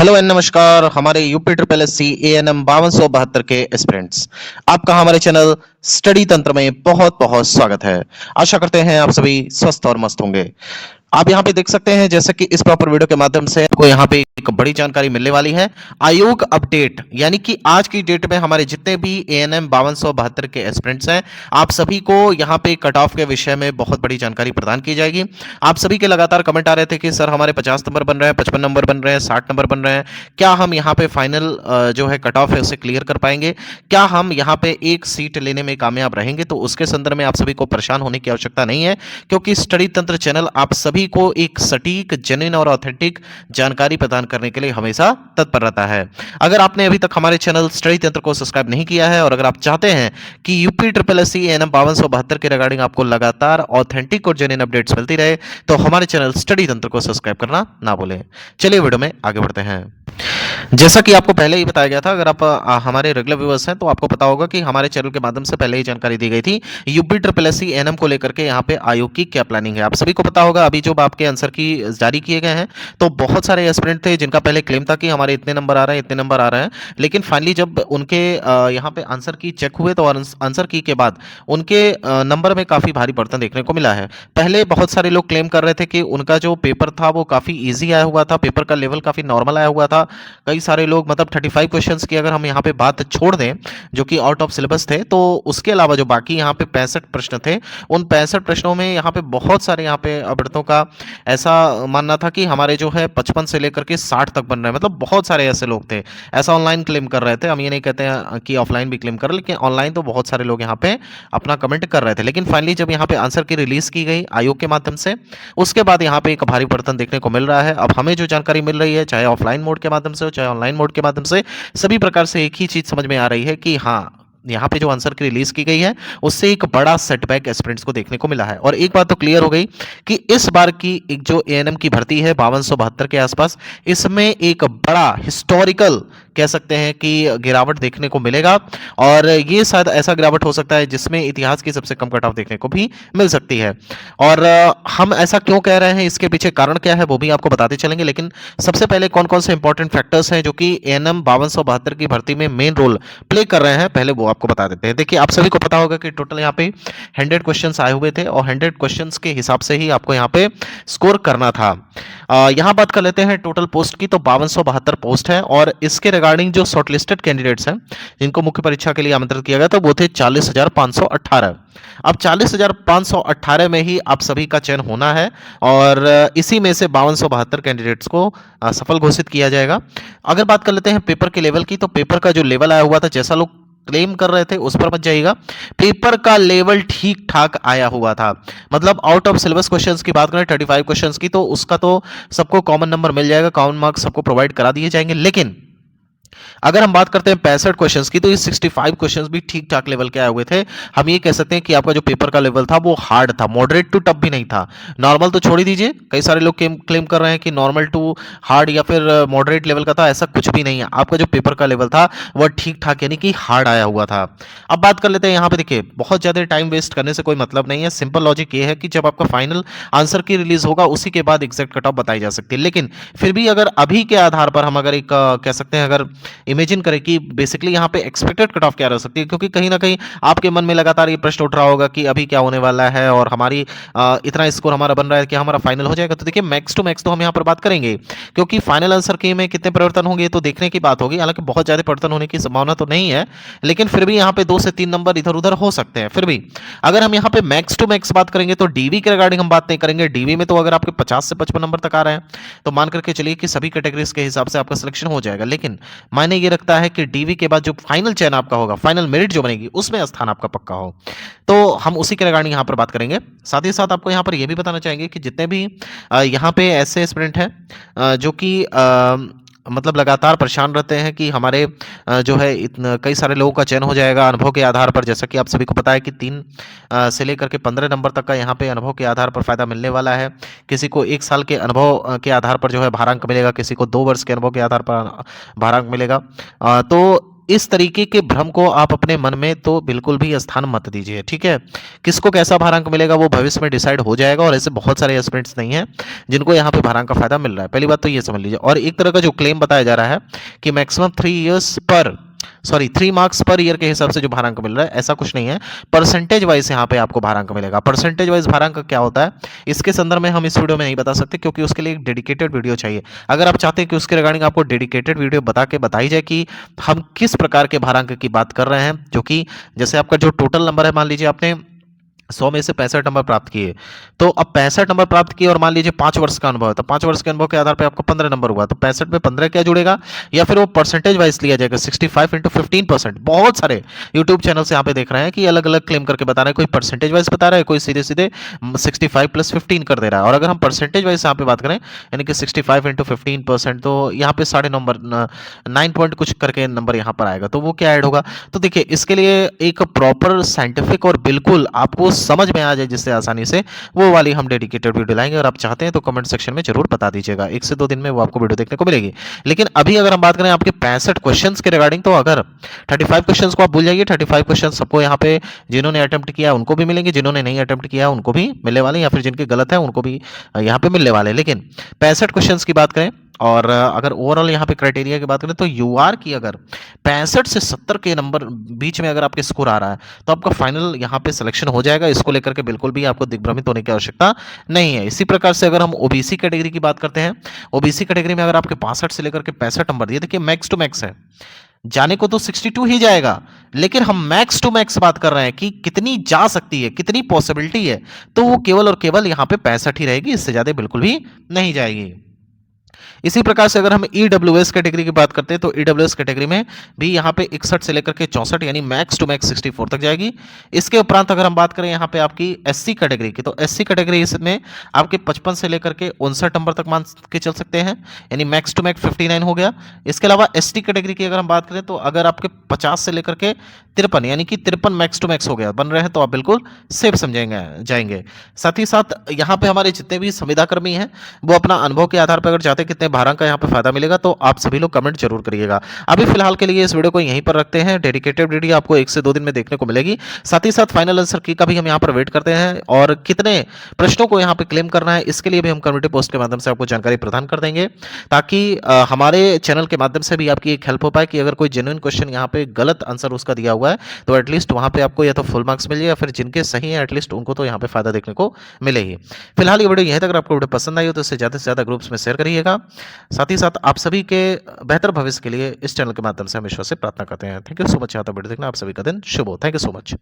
Hello and नमस्कार हमारे UP triple S C A N M 5272 के एस्पिरेंट्स। आपका हमारे चैनल स्टडी तंत्र में बहुत बहुत स्वागत है। आशा करते हैं आप सभी स्वस्थ और मस्त होंगे। आप यहाँ पे देख सकते हैं जैसे कि इस प्रॉपर वीडियो के माध्यम से आपको यहाँ पे एक बड़ी जानकारी मिलने वाली है। आयोग अपडेट यानी कि आज की डेट में हमारे जितने भी एएनएम 5272 के एस्पिरेंट्स हैं, आप सभी को यहाँ पे कट ऑफ के विषय में बहुत बड़ी जानकारी प्रदान की जाएगी। आप सभी के लगातार कमेंट आ रहे थे कि सर हमारे 50 नंबर बन रहे हैं, 55 नंबर बन रहे हैं, 60 नंबर बन रहे हैं, क्या हम यहाँ पे फाइनल जो है कट ऑफ है उसे क्लियर कर पाएंगे, क्या हम यहाँ पे एक सीट लेने में कामयाब रहेंगे। तो उसके संदर्भ में आप सभी को परेशान होने की आवश्यकता नहीं है, क्योंकि स्टडी तंत्र चैनल आप सभी को एक सटीक, जेन्युइन और ऑथेंटिक जानकारी प्रदान करने के लिए हमेशा तत्पर रहता है। अगर आपने अभी तक हमारे चैनल स्टडी तंत्र को सब्सक्राइब नहीं किया है और अगर आप चाहते हैं कि UP triple S C ANM 5272 के रिगार्डिंग आपको लगातार ऑथेंटिक और जेन्युइन अपडेट्स मिलती रहे, तो हमारे चैनल स्टडी तंत्र को सब्सक्राइब करना ना भूलें। चलिए वीडियो में आगे बढ़ते हैं। जैसा कि आपको पहले ही बताया गया था, अगर आप हमारे रेगुलर व्यूअर्स हैं तो आपको पता होगा कि हमारे चैनल के माध्यम से पहले ही जानकारी दी गई थी UP triple S C ANM को लेकर के यहाँ पे आयोग की क्या प्लानिंग है। आप सभी को पता होगा अभी जो आपके आंसर की जारी किए गए हैं, तो बहुत सारे एस्पिरेंट थे जिनका पहले क्लेम था कि हमारे इतने नंबर आ रहे हैं, इतने नंबर आ रहे हैं, लेकिन फाइनली जब उनके यहाँ पे आंसर की चेक हुए तो आंसर की के बाद उनके नंबर में काफी भारी परिवर्तन देखने को मिला है। पहले बहुत सारे लोग क्लेम कर रहे थे कि उनका जो पेपर था वो काफी ईजी आया हुआ था, पेपर का लेवल काफी नॉर्मल आया हुआ था। कई सारे लोग मतलब 35 क्वेश्चंस की अगर हम यहाँ पे बात छोड़ दें जो कि आउट ऑफ सिलेबस थे, तो उसके अलावा जो बाकी यहाँ पे 65 प्रश्न थे, उन 65 प्रश्नों में यहाँ पे बहुत सारे यहाँ पे अभ्यर्थियों का ऐसा मानना था कि हमारे जो है 55 से लेकर के 60 तक बन रहे हैं। मतलब बहुत सारे ऐसे लोग थे ऐसा ऑनलाइन क्लेम कर रहे थे। हम ये नहीं कहते हैं कि ऑफलाइन भी क्लेम कर, लेकिन ऑनलाइन तो बहुत सारे लोग यहाँ पे अपना कमेंट कर रहे थे। लेकिन फाइनली जब यहाँ पे आंसर की रिलीज की गई आयोग के माध्यम से, उसके बाद यहाँ पे एक भारी परिवर्तन देखने को मिल रहा है। अब हमें जो जानकारी मिल रही है, चाहे ऑफलाइन मोड के माध्यम से हो चाहे ऑनलाइन मोड के माध्यम से, सभी प्रकार से एक ही चीज समझ में आ रही है कि हाँ, यहाँ पे जो आंसर की रिलीज की गई है उससे एक बड़ा सेटबैक एस्पिरेंट्स को देखने को मिला है। और एक बात तो क्लियर हो गई कि इस बार की एक जो एएनएम की भर्ती है 5272 के आसपास, इसमें एक बड़ा हिस्टोरिकल कह सकते हैं कि गिरावट देखने को मिलेगा। और ये शायद ऐसा गिरावट हो सकता है जिसमें इतिहास की सबसे कम कट ऑफ देखने को भी मिल सकती है। और हम ऐसा क्यों कह रहे हैं, इसके पीछे कारण क्या है वो भी आपको बताते चलेंगे। लेकिन सबसे पहले कौन कौन से इंपॉर्टेंट फैक्टर्स हैं जो कि एएनएम 5272 की भर्ती में मेन रोल प्ले कर रहे हैं, पहले वो आपको बता देते हैं। देखिए, आप सभी को पता होगा कि टोटल यहाँ पे 100 क्वेश्चंस आए हुए थे और 100 क्वेश्चंस के हिसाब से ही आपको यहाँ पे स्कोर करना था। यहाँ बात कर लेते हैं टोटल पोस्ट की, तो 5272 पोस्ट है और इसके रिगार्डिंग जो शॉर्टलिस्टेड कैंडिडेट्स हैं जिनको मुख्य परीक्षा के लिए आमंत्रित किया गया था वो थे 40,518। अब 40,518 में ही आप सभी का चयन होना है और इसी में से 5272 कैंडिडेट्स को सफल घोषित किया जाएगा। अगर बात कर लेते हैं पेपर के लेवल की, तो पेपर का जो लेवल आया हुआ था, जैसा लोग क्लेम कर रहे थे उस पर मत जाइएगा, पेपर का लेवल ठीक ठाक आया हुआ था। मतलब आउट ऑफ सिलेबस क्वेश्चंस की बात करें 35 क्वेश्चंस की, तो उसका तो सबको कॉमन नंबर मिल जाएगा, कॉमन मार्क्स सबको प्रोवाइड करा दिए जाएंगे। लेकिन अगर हम बात करते हैं 65 क्वेश्चंस की, तो ये 65 क्वेश्चंस भी ठीक ठाक लेवल के आए हुए थे। हम ये कह सकते हैं कि आपका जो पेपर का लेवल था वो हार्ड था, मॉडरेट टू टफ भी नहीं था। नॉर्मल तो छोड़ ही दीजिए, कई सारे लोग क्लेम कर रहे हैं कि नॉर्मल टू हार्ड या फिर मॉडरेट लेवल का था, ऐसा कुछ भी नहीं है। आपका जो पेपर का लेवल था वह ठीक ठाक यानी कि हार्ड आया हुआ था। अब बात कर लेते हैं यहाँ पे, देखिए बहुत ज्यादा टाइम वेस्ट करने से कोई मतलब नहीं है। सिंपल लॉजिक ये है कि जब आपका फाइनल आंसर की रिलीज होगा उसी के बाद एग्जैक्ट कट ऑफ बताई जा सकती है। लेकिन फिर भी अगर अभी के आधार पर हम अगर एक कह सकते हैं, अगर इमेजिन करें कि बेसिकली यहाँ पे एक्सपेक्टेड कट ऑफ क्या रह सकती है, क्योंकि कहीं ना कहीं आपके मन में लगातार ये प्रश्न उठ रहा होगा कि अभी क्या होने वाला है और हमारी इतना स्कोर हमारा बन रहा है कि हमारा फाइनल हो जाएगा। तो देखिए, मैक्स टू मैक्स तो हम यहाँ पर बात करेंगे, क्योंकि फाइनल आंसर की में कितने परिवर्तन होंगे तो देखने की बात होगी। हालांकि बहुत ज्यादा परिवर्तन होने की संभावना तो नहीं है, लेकिन फिर भी यहाँ पे 2 से 3 नंबर इधर उधर हो सकते हैं। फिर भी अगर हम यहाँ पे मैक्स टू मैक्स बात करेंगे तो डीवी के रिगार्डिंग हम बात नहीं करेंगे। डीवी में तो अगर आपके 50 से 55 नंबर तक आ रहे हैं तो मान करके चलिए कि सभी कैटेगरीज के हिसाब से आपका सिलेक्शन हो जाएगा। लेकिन मायने ये रखता है कि डीवी के बाद जो फाइनल चयन आपका होगा, फाइनल मेरिट जो बनेगी, उसमें स्थान आपका पक्का हो, तो हम उसी के रिगार्डिंग यहाँ पर बात करेंगे। साथ ही साथ आपको यहाँ पर यह भी बताना चाहेंगे कि जितने भी यहाँ पे ऐसे स्टूडेंट हैं जो कि मतलब लगातार परेशान रहते हैं कि हमारे जो है इतना कई सारे लोगों का चयन हो जाएगा अनुभव के आधार पर। जैसा कि आप सभी को पता है कि 3 से लेकर के 15 नंबर तक का यहाँ पे अनुभव के आधार पर फायदा मिलने वाला है। किसी को 1 साल के अनुभव के आधार पर जो है भारांक मिलेगा, किसी को 2 वर्ष के अनुभव के आधार पर भारांक मिलेगा। तो इस तरीके के भ्रम को आप अपने मन में तो बिल्कुल भी स्थान मत दीजिए, ठीक है। किसको कैसा भारांक मिलेगा वो भविष्य में डिसाइड हो जाएगा, और ऐसे बहुत सारे एस्पिरेंट्स नहीं हैं जिनको यहाँ पे भारांक का फायदा मिल रहा है। पहली बात तो ये समझ लीजिए। और एक तरह का जो क्लेम बताया जा रहा है कि मैक्सिमम 3 मार्क्स पर ईयर के हिसाब से जो भारांक मिल रहा है, ऐसा कुछ नहीं है। परसेंटेज वाइज यहाँ पे आपको भारांक मिलेगा। परसेंटेज वाइज भारांक क्या होता है इसके संदर्भ में हम इस वीडियो में नहीं बता सकते, क्योंकि उसके लिए एक डेडिकेटेड वीडियो चाहिए। अगर आप चाहते हैं कि उसके रिगार्डिंग आपको डेडिकेटेड वीडियो बताई जाए कि हम किस प्रकार के भारांक की बात कर रहे हैं, जो कि जैसे आपका जो टोटल नंबर है, मान लीजिए आपने 100 में से 65 नंबर प्राप्त किए, तो अब 65 नंबर प्राप्त किए और मान लीजिए 5 वर्ष का अनुभव है, तो 5 वर्ष के अनुभव के आधार पे आपको 15 नंबर हुआ, तो 65 में 15 क्या जुड़ेगा, या फिर वो परसेंटेज वाइज लिया जाएगा 65 इंटू 15%। बहुत सारे यूट्यूब चैनल से यहाँ पे देख रहे हैं कि अलग अलग क्लेम करके बता रहे हैं, कोई परसेंटेज वाइज बता रहा है, कोई सीधे सीधे 65 प्लस 15 कर दे रहा है। और अगर हम परसेंटेज वाइज यहाँ पे बात करें, यानी कि 65 इंटू 15%, तो यहाँ पे साढ़े नंबर 9 पॉइंट कुछ करके नंबर यहाँ पर आएगा, तो वो क्या ऐड होगा। तो देखिए, इसके लिए एक प्रॉपर साइंटिफिक और बिल्कुल आपको समझ में आ जाए जिससे आसानी से, वो वाली हम डेडिकेटेड वीडियो लाएंगे। और आप चाहते हैं तो कमेंट सेक्शन में जरूर बता दीजिएगा, 1 से 2 दिन में वो आपको वीडियो देखने को मिलेगी। लेकिन अभी अगर हम बात करें आपके 65 क्वेश्चंस के रिगार्डिंग, तो अगर 35 क्वेश्चंस को आप भूल जाइए, 35 क्वेश्चन सबको यहाँ पे जिन्होंने अटेम्प्ट किया उनको भी मिलेंगे, जिन्होंने नहीं अटेम्प्ट किया उनको भी मिलने वाले, या फिर जिनके गलत है उनको भी यहाँ पे मिलने वाले। लेकिन 65 क्वेश्चंस की बात करें, और अगर ओवरऑल यहाँ पे क्राइटेरिया की बात करें, तो यूआर की अगर 65 से 70 के नंबर बीच में अगर आपके स्कोर आ रहा है, तो आपका फाइनल यहाँ पे सिलेक्शन हो जाएगा। इसको लेकर के बिल्कुल भी आपको दिग्भ्रमित होने की आवश्यकता नहीं है। इसी प्रकार से अगर हम ओबीसी कैटेगरी की बात करते हैं, ओबीसी कैटेगरी में अगर आपके 65 से लेकर के 65 नंबर दिए, देखिए मैक्स टू मैक्स है, जाने को तो 62 ही जाएगा, लेकिन हम मैक्स टू मैक्स बात कर रहे हैं कि कितनी जा सकती है, कितनी पॉसिबिलिटी है, तो वो केवल और केवल यहाँ पे 65 ही रहेगी, इससे ज्यादा बिल्कुल भी नहीं जाएगी। इसी प्रकार से अगर हम ईडब्ल्यूएस कैटेगरी की बात करते हैं, तो ईडब्ल्यूएस कैटेगरी में भी यहाँ पे 61 से लेकर के 64, यानी मैक्स टू मैक्स 64 तक जाएगी। इसके उपरांत अगर हम बात करें यहाँ पे आपकी एससी कैटेगरी की, तो एससी कैटेगरी इसमें आपके 55 से लेकर के 59 नंबर तक मान के चल सकते हैं, यानी मैक्स टू मैक्स 59 हो गया। इसके अलावा एसटी कैटेगरी की अगर हम बात करें, तो अगर आपके 50 से लेकर के 53, यानी कि 53 मैक्स टू मैक्स हो गया बन रहे हैं, तो आप बिल्कुल सेफ समझेंगे जाएंगे। साथ ही साथ यहाँ पे हमारे जितने भी संविदा कर्मी हैं, वो अपना अनुभव के आधार पर अगर चाहते हैं कितने भारांक का यहाँ पे फायदा मिलेगा, तो आप सभी लोग कमेंट जरूर करिएगा। अभी फिलहाल के लिए इस वीडियो को यहीं पर रखते हैं। डेडिकेटेड वीडियो आपको 1 से 2 दिन में देखने को मिलेगी। साथ ही साथ फाइनल आंसर की का भी हम यहाँ पर वेट करते हैं, और कितने प्रश्नों को यहाँ पे क्लेम करना है इसके लिए भी हम कम्युनिटी पोस्ट के माध्यम से आपको जानकारी प्रदान कर देंगे, ताकि हमारे चैनल के माध्यम से भी आपकी एक हेल्प हो पाए कि अगर कोई जेन्युइन क्वेश्चन यहाँ पे गलत आंसर उसका दिया हुआ है, तो एटलीस्ट वहाँ पे आपको या तो फुल मार्क्स मिल जाए, या फिर जिनके सही है एटलीस्ट उनको तो यहाँ पे फायदा देखने को मिले ही। फिलहाल ये वीडियो यहीं तक। अगर आपको वीडियो पसंद आई हो तो इसे ज़्यादा से ज़्यादा ग्रुप्स में शेयर करिएगा। साथ ही साथ आप सभी के बेहतर भविष्य के लिए इस चैनल के माध्यम से हम ईश्वर से प्रार्थना करते हैं। Thank you so much. यहाँ तक वीडियो देखना। आप सभी का दिन शुभ हो। Thank you so much.